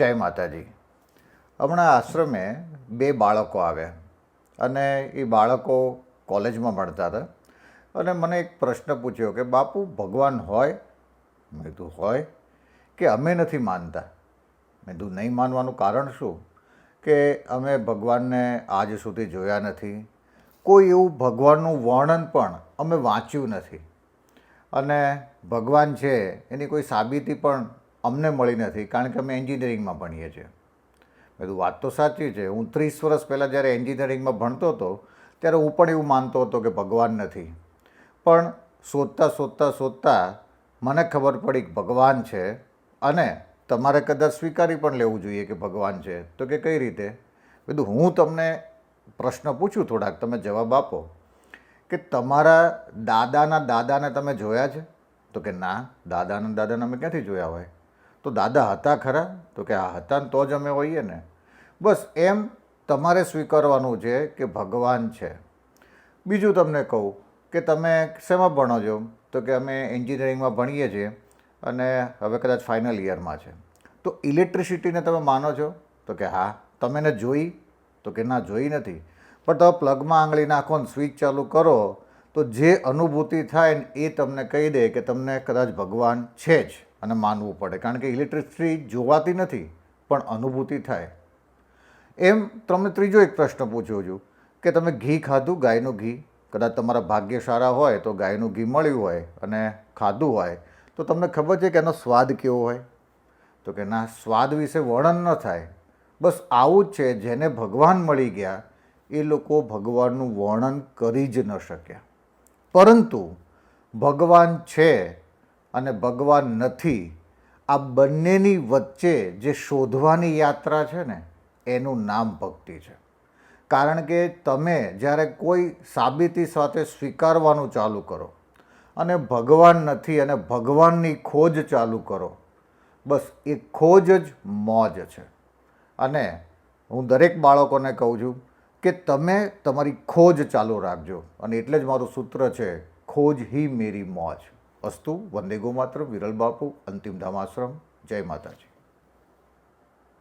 જય માતાજી. હમણાં આશ્રમે બે બાળકો આવ્યા અને એ બાળકો કોલેજમાં ભણતા હતા અને મને એક પ્રશ્ન પૂછ્યો કે બાપુ ભગવાન હોય? મેં કીધું હોય. કે અમે નથી માનતા. મેં કીધું નહીં માનવાનું કારણ શું? કે અમે ભગવાનને આજ સુધી જોયા નથી, કોઈ એવું ભગવાનનું વર્ણન પણ અમે વાંચ્યું નથી અને ભગવાન છે એની કોઈ સાબિતી પણ અમને મળી નથી, કારણ કે અમે એન્જિનિયરિંગમાં ભણીએ છીએ. મેં કીધું વાત તો સાચી છે. હું 30 વર્ષ પહેલાં જ્યારે એન્જિનિયરિંગમાં ભણતો હતો ત્યારે હું પણ એવું માનતો હતો કે ભગવાન નથી, પણ શોધતા મને ખબર પડી કે ભગવાન છે અને તમારે કદાચ સ્વીકારી પણ લેવું જોઈએ કે ભગવાન છે. તો કે કઈ રીતે? કીધું હું તમને પ્રશ્ન પૂછું, થોડાક તમે જવાબ આપો કે તમારા દાદાના દાદાને તમે જોયા છે? તો કે ના, દાદાના દાદાને અમે ક્યાંથી જોયા હોય. તો દાદા હતા ખરા? તો કે આ હતા ને તો જ અમે હોઈએ ને. બસ એમ તમારે સ્વીકારવાનું છે કે ભગવાન છે. બીજું તમને કહું કે તમે શેમાં ભણો છો? તો કે અમે એન્જિનિયરિંગમાં ભણીએ છીએ અને હવે કદાચ ફાઇનલ યરમાં છે. તો ઇલેક્ટ્રિસિટીને તમે માનો છો? તો કે હા. તમે એને જોઈ? તો કે ના, જોઈ નથી. પણ તમે પ્લગમાં આંગળી નાખો ને સ્વિચ ચાલુ કરો તો જે અનુભૂતિ થાય ને એ તમને કહી દે કે તમને કદાચ ભગવાન છે જ અને માનવું પડે, કારણ કે ઇલેક્ટ્રિસિટી જોવાતી નથી પણ અનુભૂતિ થાય. એમ તમને ત્રીજો એક પ્રશ્ન પૂછું છું કે તમે ઘી ખાધું? ગાયનું ઘી? કદાચ તમારા ભાગ્ય સારા હોય તો ગાયનું ઘી મળ્યું હોય અને ખાધું હોય તો તમને ખબર છે કે એનો સ્વાદ કેવો હોય? તો કે ના, સ્વાદ વિશે વર્ણન ન થાય. બસ આવું જ છે. જેને ભગવાન મળી ગયા એ લોકો ભગવાનનું વર્ણન કરી જ ન શક્યા. પરંતુ ભગવાન છે અને ભગવાન નથી, આ બંનેની વચ્ચે જે શોધવાની યાત્રા છે ને એનું નામ ભક્તિ છે. કારણ કે તમે જ્યારે કોઈ સાબિતી સાથે સ્વીકારવાનું ચાલુ કરો અને ભગવાન નથી અને ભગવાનની ખોજ ચાલુ કરો, બસ એ ખોજ જ મોજ છે. અને હું દરેક બાળકોને કહું છું કે તમે તમારી ખોજ ચાલુ રાખજો, અને એટલે જ મારું સૂત્ર છે, ખોજ હી મેરી મોજ. અસ્તુ. વંદે ગો માતરમ. વિરલ બાપુ, અંતિમ ધામ આશ્રમ. જય માતાજી.